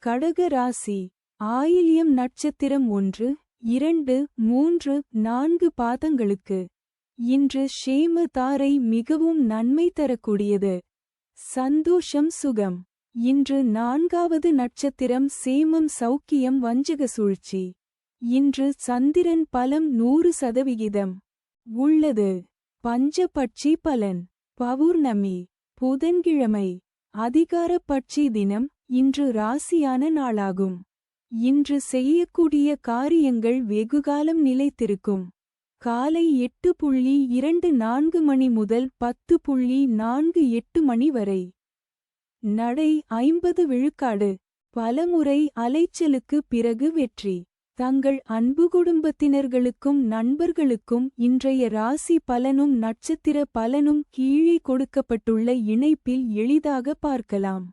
கடக ராசி. ஆயில்யம் நட்சத்திரம் 1, 2, 3, 4 பாதங்களுக்கு இன்று ஷேம தாரை மிகவும் நன்மை தரக்கூடியது. சந்தோஷம் சுகம். இன்று 4வது நட்சத்திரம் சேமம் சௌக்கியம் வஞ்சக சூழ்ச்சி. இன்று சந்திரன் பலம் 100% உள்ளது. பஞ்சபட்சி பலன். பௌர்ணமி புதன்கிழமை அதிகாரப்பட்சி தினம். இன்று ராசியான நாளாகும். இன்று செய்யக்கூடிய காரியங்கள் வெகுகாலம் நிலைத்திருக்கும். காலை 8:24 மணி முதல் 10:48 மணி வரை. நடை 50 விழுக்காடு. பலமுறை அலைச்சலுக்கு பிறகு வெற்றி. தங்கள் அன்பு குடும்பத்தினர்களுக்கும் நண்பர்களுக்கும் இன்றைய ராசி பலனும் நட்சத்திர பலனும் கீழே கொடுக்கப்பட்டுள்ள இணைப்பில் எளிதாக பார்க்கலாம்.